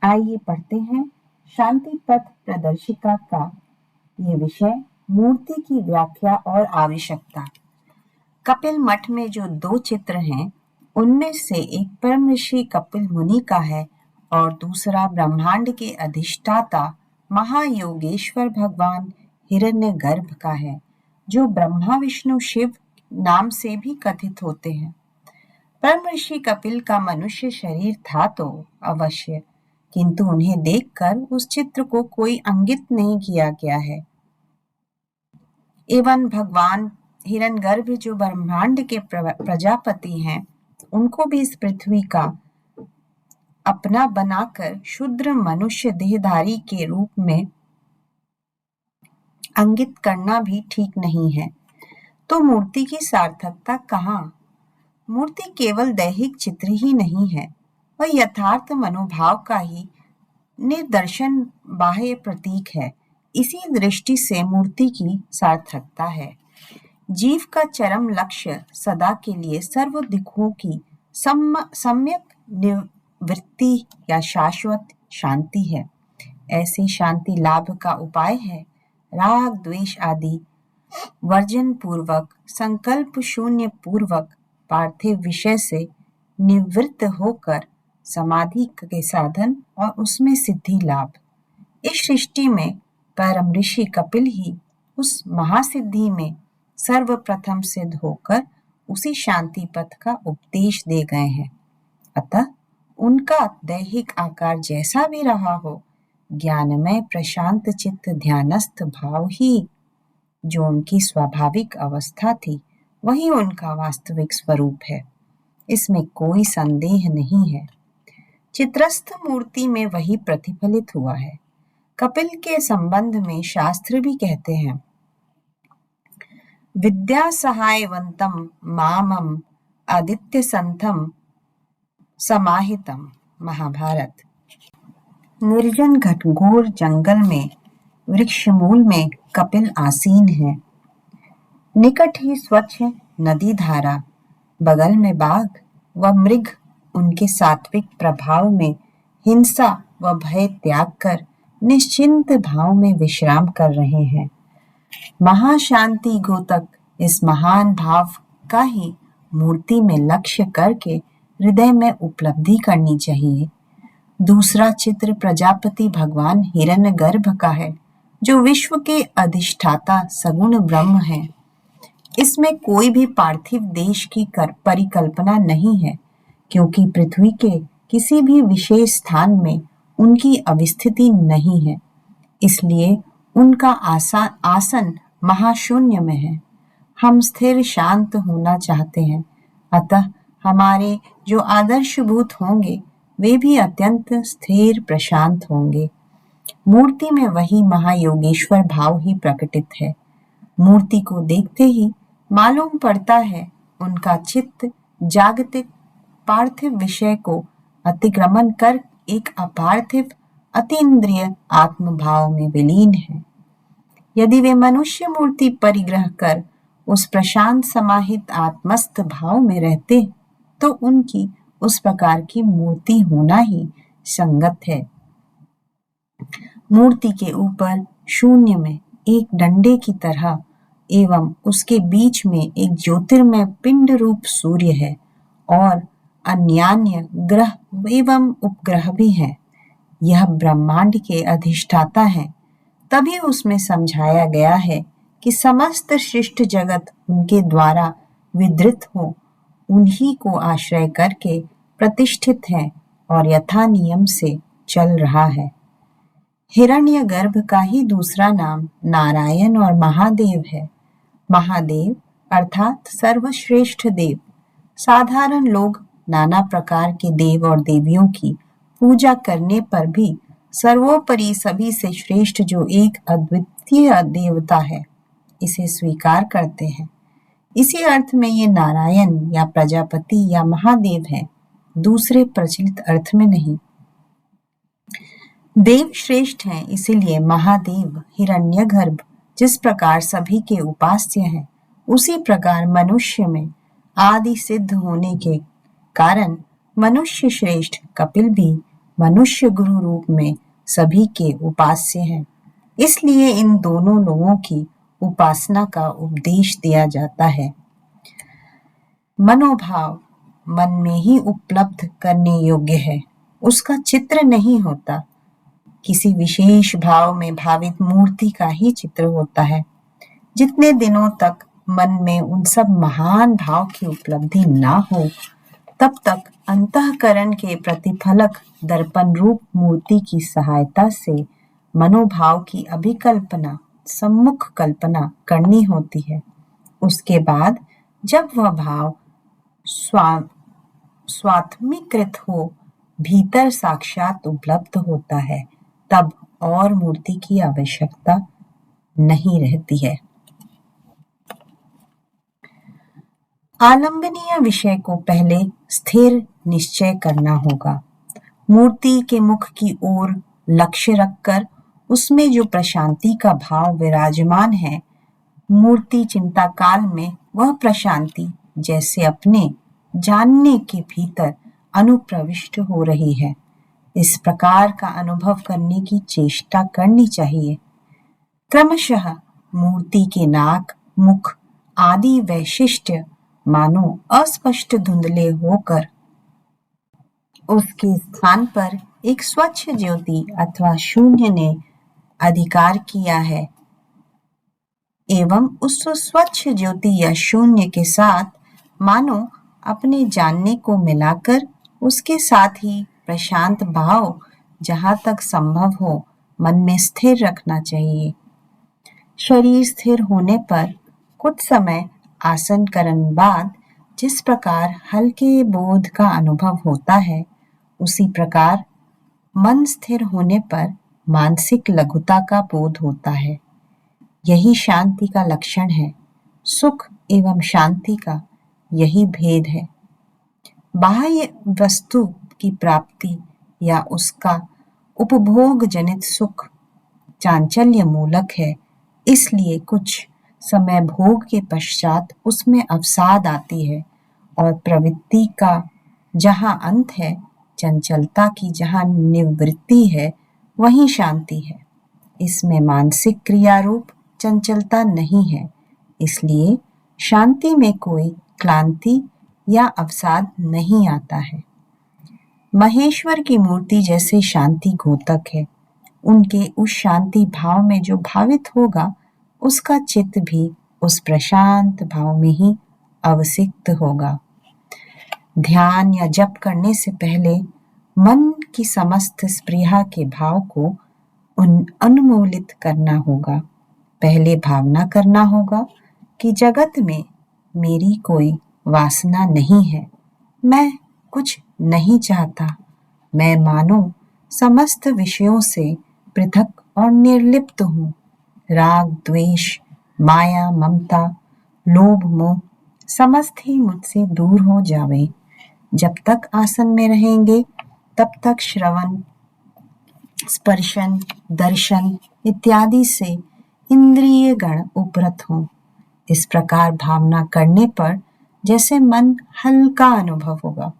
आइए पढ़ते हैं शांति पथ प्रदर्शिका का ये विषय, मूर्ति की व्याख्या और आवश्यकता। कपिल मठ में जो 2 चित्र हैं, उनमें से एक परम ऋषि कपिल मुनि का है और दूसरा ब्रह्मांड के अधिष्ठाता महायोगेश्वर भगवान हिरण्यगर्भ का है, जो ब्रह्मा विष्णु शिव नाम से भी कथित होते हैं। परम ऋषि कपिल का मनुष्य शरीर था तो अवश्य, किंतु उन्हें देखकर उस चित्र को कोई अंकित नहीं किया गया है। एवं भगवान हिरण्यगर्भ जो ब्रह्मांड के प्रजापति हैं, उनको भी इस पृथ्वी का अपना बनाकर शूद्र मनुष्य देहधारी के रूप में अंकित करना भी ठीक नहीं है। तो मूर्ति की सार्थकता कहाँ? मूर्ति केवल दैहिक चित्र ही नहीं है, वह यथार्थ मनोभाव का ही निदर्शन बाह्य प्रतीक है। इसी दृष्टि से मूर्ति की सार्थकता है। जीव का चरम लक्ष्य सदा के लिए सर्व दुखों की सम्यक निवृत्ति या शाश्वत शांति है। ऐसी शांति लाभ का उपाय है राग द्वेष आदि वर्जन पूर्वक, संकल्प शून्य पूर्वक पार्थिव विषय से निवृत्त होकर समाधि के साधन और उसमें सिद्धि लाभ। इस सृष्टि में परम ऋषि कपिल ही उस महासिद्धि में सर्वप्रथम सिद्ध होकर उसी शांति पथ का उपदेश दे गए हैं। अतः उनका दैहिक आकार जैसा भी रहा हो, ज्ञानमय प्रशांत चित्त ध्यानस्थ भाव ही जो उनकी स्वाभाविक अवस्था थी, वही उनका वास्तविक स्वरूप है। इसमें कोई संदेह नहीं है। चित्रस्थ मूर्ति में वही प्रतिफलित हुआ है। कपिल के संबंध में शास्त्र भी कहते हैं, विद्या सहायवंतम मामम आदित्य संथम समाहितम। महाभारत। निर्जन घनघोर जंगल में वृक्ष मूल में कपिल आसीन है। निकट ही स्वच्छ नदी धारा, बगल में बाघ व मृग उनके सात्विक प्रभाव में हिंसा व भय त्याग कर निश्चिंत भाव में विश्राम कर रहे हैं। महाशांति गोतक इस महान भाव का ही मूर्ति में लक्ष्य करके हृदय में उपलब्धि करनी चाहिए। दूसरा चित्र प्रजापति भगवान हिरण्यगर्भ का है, जो विश्व के अधिष्ठाता सगुण ब्रह्म है। इसमें कोई भी पार्थिव देश की परिकल्पना नहीं है, क्योंकि पृथ्वी के किसी भी विशेष स्थान में उनकी अवस्थिति नहीं है। इसलिए उनका आसन महाशून्य में है। हम स्थिर शांत होना चाहते हैं, अतः हमारे जो आदर्शभूत होंगे वे भी अत्यंत स्थिर प्रशांत होंगे। मूर्ति में वही महायोगेश्वर भाव ही प्रकटित है। मूर्ति को देखते ही मालूम पड़ता है उनका चित्त जागतिक पार्थिव विषय को अतिक्रमण कर एक अपार्थिव अतीन्द्रिय आत्मभाव में विलीन है। यदि वे मनुष्य मूर्ति परिग्रह कर उस प्रशांत समाहित आत्मस्थ भाव में रहते, तो उनकी उस प्रकार की मूर्ति होना ही संगत है। मूर्ति के ऊपर शून्य में एक डंडे की तरह एवं उसके बीच में एक ज्योतिर्मय पिंड रूप सूर्य है और अन्यान्य ग्रह एवं उपग्रह भी हैं। यह ब्रह्मांड के अधिष्ठाता है। तभी उसमें समझाया गया है कि समस्त सृष्ट जगत उनके द्वारा विधृत हो, उन्हीं को आश्रय करके प्रतिष्ठित है और यथा नियम से चल रहा है। हिरण्यगर्भ का ही दूसरा नाम नारायण और महादेव है। महादेव अर्थात सर्वश्रेष्ठ देव। साधारण लोग नाना प्रकार के देव और देवियों की पूजा करने पर भी सर्वोपरि सभी से श्रेष्ठ जो एक अद्वितीय देवता है, इसे स्वीकार करते हैं। इसी अर्थ में ये नारायण या प्रजापति या महादेव है, दूसरे प्रचलित अर्थ में नहीं। देव श्रेष्ठ हैं, इसीलिए महादेव हिरण्यगर्भ जिस प्रकार सभी के उपास्य हैं, उसी प्रकार मनुष्य में आदि सिद्ध होने के कारण मनुष्य श्रेष्ठ कपिल भी मनुष्य गुरु रूप में सभी के उपास्य हैं। इसलिए इन दोनों लोगों की उपासना का उपदेश दिया जाता है। मनोभाव मन में ही उपलब्ध करने योग्य है, उसका चित्र नहीं होता। किसी विशेष भाव में भावित मूर्ति का ही चित्र होता है। जितने दिनों तक मन में उन सब महान भाव की उपलब्धि ना हो, तब तक अंतःकरण के प्रतिफलक दर्पण रूप मूर्ति की सहायता से मनोभाव की अभिकल्पना, सम्मुख कल्पना करनी होती है। उसके बाद जब वह भाव स्वात्मीकृत हो, भीतर साक्षात उपलब्ध होता है, तब और मूर्ति की आवश्यकता नहीं रहती है। आलंबनीय विषय को पहले स्थिर निश्चय करना होगा। मूर्ति के मुख की ओर लक्ष्य रखकर उसमें जो प्रशांति का भाव विराजमान है, मूर्ति चिंता काल में वह प्रशांति जैसे अपने जानने के भीतर अनुप्रविष्ट हो रही है, इस प्रकार का अनुभव करने की चेष्टा करनी चाहिए। क्रमशः मूर्ति के नाक, मुख आदि वैशिष्ट्य मानो अस्पष्ट धुंधले होकर उसके स्थान पर एक स्वच्छ ज्योति अथवा शून्य ने अधिकार किया है, एवं उस स्वच्छ ज्योति या शून्य के साथ मानो अपने जानने को मिलाकर उसके साथ ही प्रशांत भाव जहाँ तक संभव हो मन में स्थिर रखना चाहिए। शरीर स्थिर होने पर कुछ समय आसन करने बाद जिस प्रकार हल्के बोध का अनुभव होता है, उसी प्रकार मन स्थिर होने पर मानसिक लघुता का बोध होता है। यही शांति का लक्षण है। सुख एवं शांति का यही भेद है। बाह्य वस्तु की प्राप्ति या उसका उपभोग जनित सुख चांचल्य मूलक है, इसलिए कुछ समय भोग के पश्चात उसमें अवसाद आती है और प्रवृत्ति का जहाँ अंत है, चंचलता की जहाँ निवृत्ति है, वहीं शांति है। इसमें मानसिक क्रिया रूप चंचलता नहीं है, इसलिए शांति में कोई क्लांति या अवसाद नहीं आता है। महेश्वर की मूर्ति जैसे शांति घोतक है, उनके उस शांति भाव में जो भावित होगा, उसका चित्त भी उस प्रशांत भाव में ही अवसिक्त होगा। ध्यान या जप करने से पहले मन की समस्त स्पृहा के भाव को उन्मूलित करना होगा। पहले भावना करना होगा कि जगत में मेरी कोई वासना नहीं है, मैं कुछ नहीं चाहता, मैं मानो समस्त विषयों से पृथक और निर्लिप्त हूँ। राग, द्वेष, माया, ममता, लोभ, मोह समस्त ही मुझसे दूर हो जावे। जब तक आसन में रहेंगे, तब तक श्रवण, स्पर्शन, दर्शन इत्यादि से इंद्रिय गण उपरत हों। इस प्रकार भावना करने पर जैसे मन हल्का अनुभव होगा।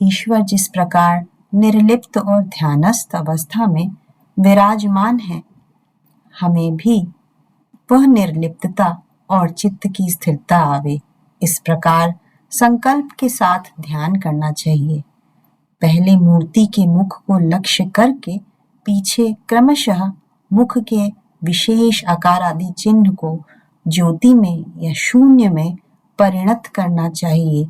ईश्वर जिस प्रकार निर्लिप्त और ध्यानस्थ अवस्था में विराजमान है, हमें भी वह निर्लिप्तता और चित्त की स्थिरता आवे, इस प्रकार संकल्प के साथ ध्यान करना चाहिए। पहले मूर्ति के मुख को लक्ष्य करके पीछे क्रमशः मुख के विशेष आकार आदि चिन्ह को ज्योति में या शून्य में परिणत करना चाहिए।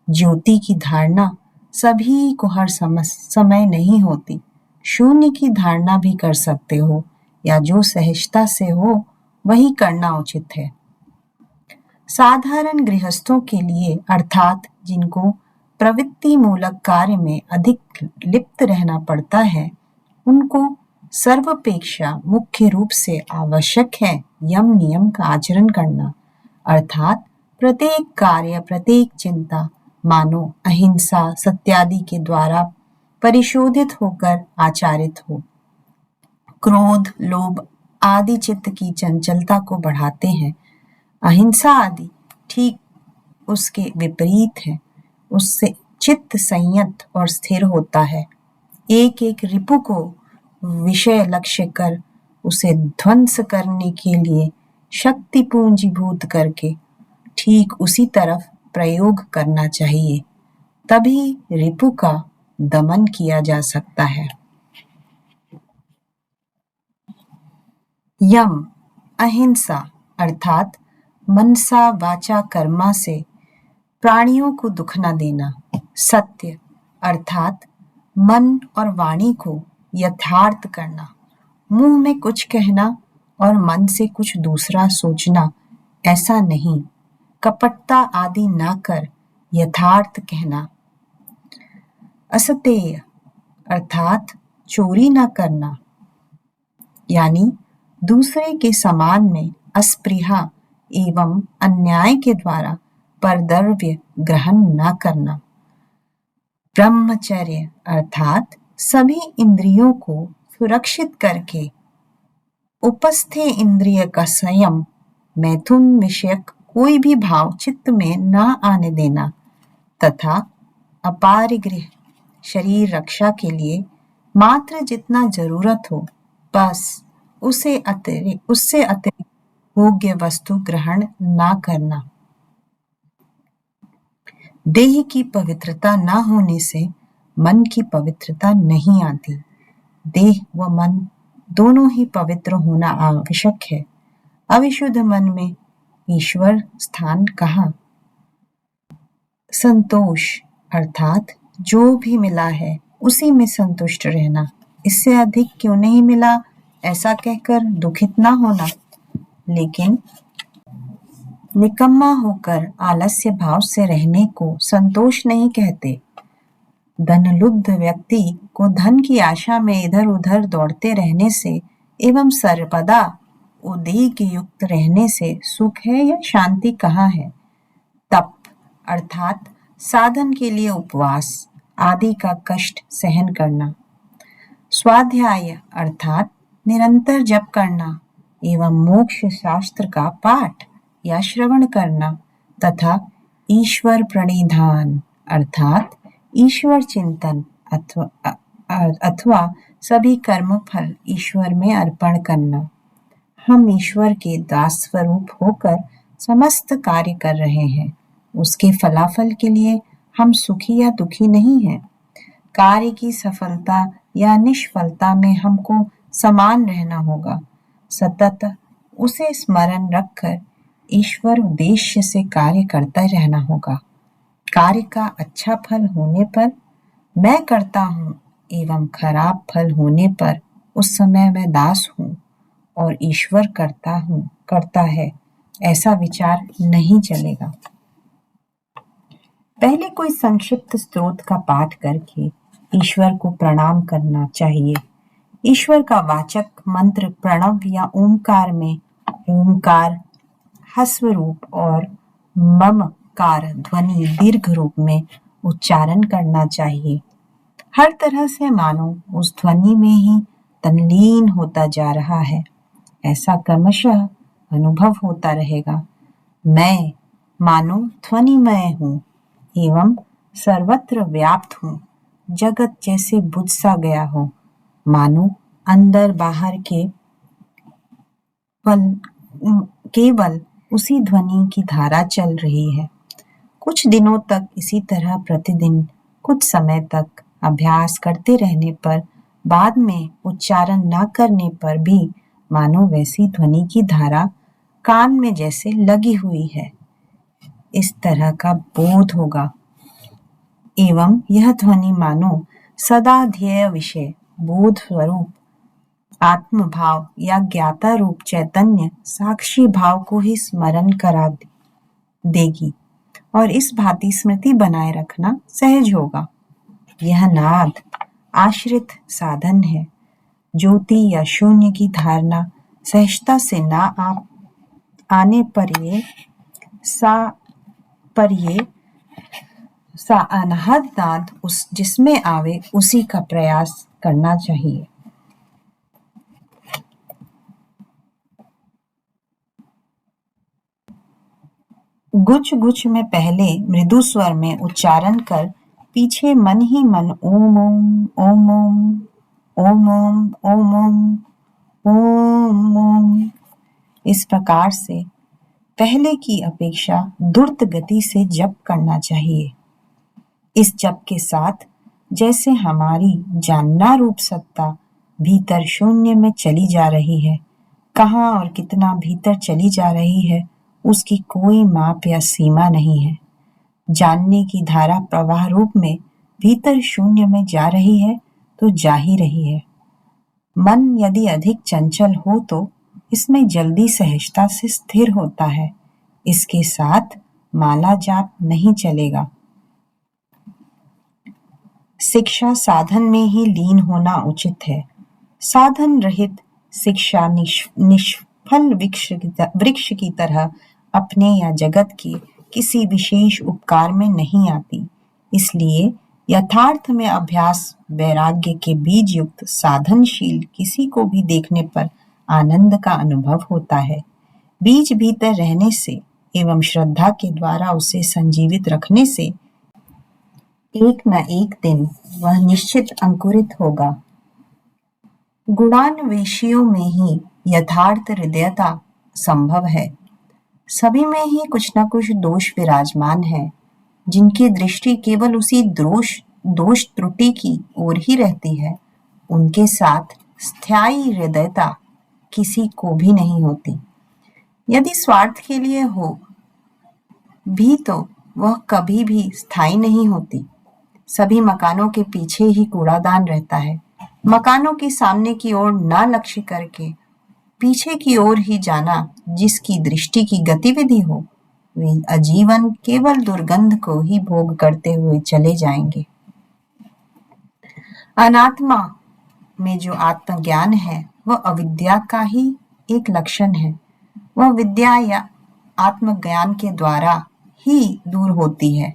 ज्योति की धारणा सभी को हर समय नहीं होती। शून्य की धारणा भी कर सकते हो, या जो सहजता से हो वही करना उचित है। साधारण गृहस्थों के लिए, अर्थात जिनको प्रवृत्ति मूलक कार्य में अधिक लिप्त रहना पड़ता है, उनको सर्वापेक्षा मुख्य रूप से आवश्यक है यम नियम का आचरण करना, अर्थात प्रत्येक कार्य, प्रत्येक चिंता मानो अहिंसा, सत्यादि के द्वारा परिशोधित होकर आचरित हो। क्रोध, लोभ आदि चित्त की चंचलता को बढ़ाते हैं। अहिंसा आदि ठीक उसके विपरीत है, उससे चित्त संयत और स्थिर होता है। एक एक रिपु को विषय लक्ष्य कर उसे ध्वंस करने के लिए शक्ति पूंजीभूत करके ठीक उसी तरफ प्रयोग करना चाहिए, तभी रिपु का दमन किया जा सकता है। यम अहिंसा अर्थात मनसा वाचा कर्मा से प्राणियों को दुख न देना। सत्य अर्थात मन और वाणी को यथार्थ करना। मुंह में कुछ कहना और मन से कुछ दूसरा सोचना, ऐसा नहीं। कपटता आदि ना कर यथार्थ कहना। असतेय अर्थात चोरी न करना, यानी दूसरे के सामान में अस्पृहा एवं अन्याय के द्वारा परद्रव्य ग्रहण न करना। ब्रह्मचर्य अर्थात सभी इंद्रियों को सुरक्षित करके उपस्थे इंद्रिय का संयम, मैथुन विषयक कोई भी भाव चित्त में न आने देना तथा अपारिग्रह शरीर रक्षा के लिए मात्र जितना जरूरत हो बस उससे अतिरिक्त भोग्य वस्तु ग्रहण ना करना। देह की पवित्रता न होने से मन की पवित्रता नहीं आती। देह व मन दोनों ही पवित्र होना आवश्यक है। अविशुद्ध मन में ईश्वर स्थान कहाँ? संतोष अर्थात जो भी मिला है उसी में संतुष्ट रहना, इससे अधिक क्यों नहीं मिला ऐसा कहकर दुखित ना होना। लेकिन निकम्मा होकर आलस्य भाव से रहने को संतोष नहीं कहते। धनलुब्ध व्यक्ति को धन की आशा में इधर उधर दौड़ते रहने से एवं सर्वदा उद्वेग युक्त रहने से सुख है या शांति कहाँ है? तप अर्थात साधन के लिए उपवास आदि का कष्ट सहन करना। स्वाध्याय अर्थात निरंतर जप करना एवं मोक्ष शास्त्र का पाठ या श्रवण करना तथा ईश्वर प्रणिधान अर्थात ईश्वर चिंतन अथवा सभी कर्म फल ईश्वर में अर्पण करना। हम ईश्वर के दास स्वरूप होकर समस्त कार्य कर रहे हैं, उसके फलाफल के लिए हम सुखी या दुखी नहीं हैं। कार्य की सफलता या निष्फलता में हमको समान रहना होगा। सतत उसे स्मरण रखकर ईश्वर उद्देश्य से कार्य करता रहना होगा। कार्य का अच्छा फल होने पर मैं करता हूँ एवं खराब फल होने पर उस समय मैं दास हूँ और ईश्वर करता है, ऐसा विचार नहीं चलेगा। पहले कोई संक्षिप्त स्तोत्र का पाठ करके ईश्वर को प्रणाम करना चाहिए। ईश्वर का वाचक मंत्र प्रणव या ओंकार में ओंकार ह्रस्व रूप और ममकार ध्वनि दीर्घ रूप में उच्चारण करना चाहिए। हर तरह से मानो उस ध्वनि में ही तल्लीन होता जा रहा है, ऐसा क्रमशः अनुभव होता रहेगा। मैं मानो ध्वनिमय हूँ एवं सर्वत्र व्याप्त हूँ। जगत जैसे बुझ सा गया हो, मानो अंदर बाहर के केवल उसी ध्वनि की धारा चल रही है। कुछ दिनों तक इसी तरह प्रतिदिन कुछ समय तक अभ्यास करते रहने पर बाद में उच्चारण न करने पर भी मानो वैसी ध्वनि की धारा कान में जैसे लगी हुई है, इस तरह का बोध होगा एवं यह ध्वनि मानो सदा ध्येय विषय बोध स्वरूप आत्मभाव या ज्ञाता रूप चैतन्य साक्षी भाव को ही स्मरण करा देगी और इस भांति स्मृति बनाए रखना सहज होगा। यह नाद आश्रित साधन है। ज्योति या शून्य की धारणा सहजता से ना आने पर ये अनहद नाद उस जिसमें आवे उसी का प्रयास करना चाहिए। गुच गुच में पहले मृदु स्वर में उच्चारण कर पीछे मन ही मन ओम ओम ओम ओम ओम ओम ओम ओम ओम ओम। इस प्रकार से पहले की अपेक्षा द्रुत गति से जप करना चाहिए। इस जप के साथ जैसे हमारी जानना रूप सत्ता भीतर शून्य में चली जा रही है, कहाँ और कितना भीतर चली जा रही है उसकी कोई माप या सीमा नहीं है। जानने की धारा प्रवाह रूप में भीतर शून्य में जा रही है तो जा ही रही है। मन यदि अधिक चंचल हो तो इसमें जल्दी सहजता से स्थिर होता है। इसके साथ माला जाप नहीं चलेगा। शिक्षा साधन में ही लीन होना उचित है। साधन रहित शिक्षा निष्फल वृक्ष की तरह अपने या जगत के किसी विशेष उपकार में नहीं आती। इसलिए यथार्थ में अभ्यास वैराग्य के बीज युक्त साधनशील किसी को भी देखने पर आनंद का अनुभव होता है। बीज भीतर रहने से एवं श्रद्धा के द्वारा उसे संजीवित रखने से एक न एक दिन वह निश्चित अंकुरित होगा। गुणान्वेषियों में ही यथार्थ हृदयता संभव है। सभी में ही कुछ न कुछ दोष विराजमान है। जिनकी दृष्टि केवल उसी दोष त्रुटि की ओर ही रहती है, उनके साथ स्थायी हृदयता किसी को भी नहीं होती। यदि स्वार्थ के लिए हो भी तो वह कभी भी स्थायी नहीं होती। सभी मकानों के पीछे ही कूड़ादान रहता है। मकानों के सामने की ओर ना लक्ष्य करके पीछे की ओर ही जाना जिसकी दृष्टि की गतिविधि हो, वे आजीवन केवल दुर्गंध को ही भोग करते हुए चले जाएंगे। अनात्मा में जो आत्मज्ञान है वह अविद्या का ही एक लक्षण है। वह विद्या या आत्मज्ञान के द्वारा ही दूर होती है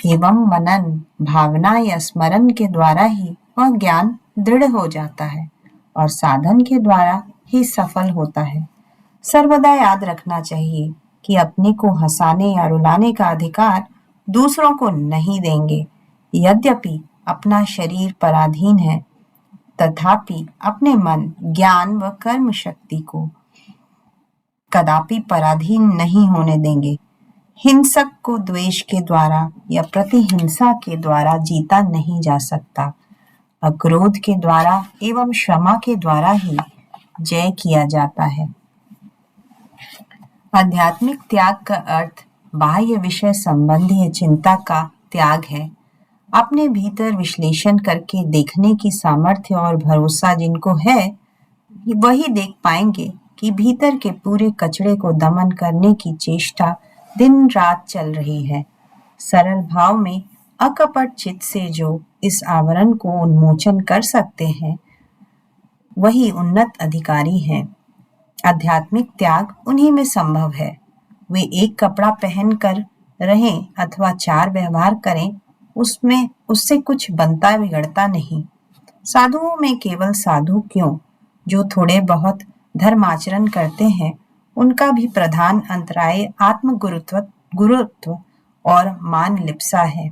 एवं मनन भावना या स्मरण के द्वारा ही वह ज्ञान दृढ़ हो जाता है और साधन के द्वारा ही सफल होता है। सर्वदा याद रखना चाहिए कि अपने को हंसाने या रुलाने का अधिकार दूसरों को नहीं देंगे। यद्यपि अपना शरीर पराधीन है, तथापि अपने मन, ज्ञान व कर्म शक्ति को कदापि पराधीन नहीं होने देंगे। हिंसक को द्वेष के द्वारा या प्रतिहिंसा के द्वारा जीता नहीं जा सकता। अक्रोध के द्वारा एवं क्षमा के द्वारा ही जय किया जाता है। आध्यात्मिक त्याग का अर्थ बाह्य विषय संबंधी चिंता का त्याग है। अपने भीतर विश्लेषण करके देखने की सामर्थ्य और भरोसा जिनको है, वही देख पाएंगे कि भीतर के पूरे कचरे को दमन करने की चेष्टा दिन रात चल रही है। सरल भाव में अकपट चित्त से जो इस आवरण को उन्मोचन कर सकते हैं, वही उन्नत अधिकारी हैं। आध्यात्मिक त्याग उन्हीं में संभव है। वे एक कपड़ा पहन कर रहें अथवा चार व्यवहार करें, उससे कुछ बनता बिगड़ता नहीं। साधुओं में केवल साधु क्यों, जो थोड़े बहुत धर्माचरण करते हैं, उनका भी प्रधान अंतराय आत्म गुरुत्व और मान लिप्सा है।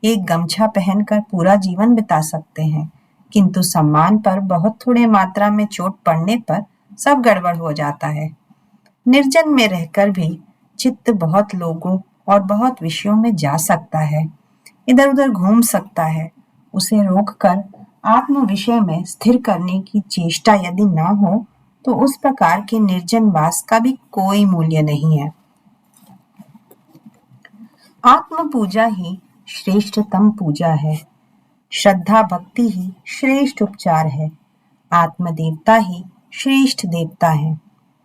एक गमछा पहनकर पूरा जीवन बिता सकते हैं, किंतु सम्मान पर बहुत थोड़े मात्रा में चोट पड़ने पर सब गड़बड़ हो जाता है। निर्जन में रहकर भी चित्त बहुत लोगों और बहुत विषयों में जा सकता है, इधर उधर घूम सकता है। उसे रोककर आत्म विषय में स्थिर करने की चेष्टा यदि ना हो तो उस प्रकार के निर्जन वास का भी कोई मूल्य नहीं है। आत्म पूजा ही श्रेष्ठतम पूजा है। श्रद्धा भक्ति ही श्रेष्ठ उपचार है। आत्म देवता ही श्रेष्ठ देवता है।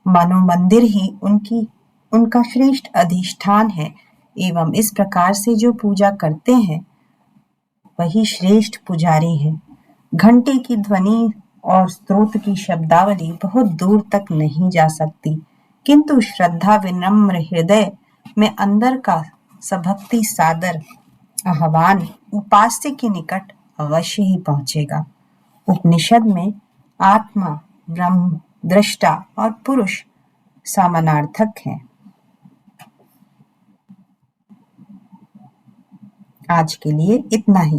मानो मंदिर ही उनका श्रेष्ठ अधिष्ठान है एवं इस प्रकार से जो पूजा करते हैं वही श्रेष्ठ पुजारी है। घंटे की ध्वनि और स्तोत्र की शब्दावली बहुत दूर तक नहीं जा सकती, किंतु श्रद्धा विनम्र हृदय में अंदर का सभक्ति सादर आह्वान उपास्य के निकट अवश्य ही पहुंचेगा। उपनिषद में आत्मा, ब्रह्म, दृष्टा और पुरुष समानार्थक हैं। आज के लिए इतना ही।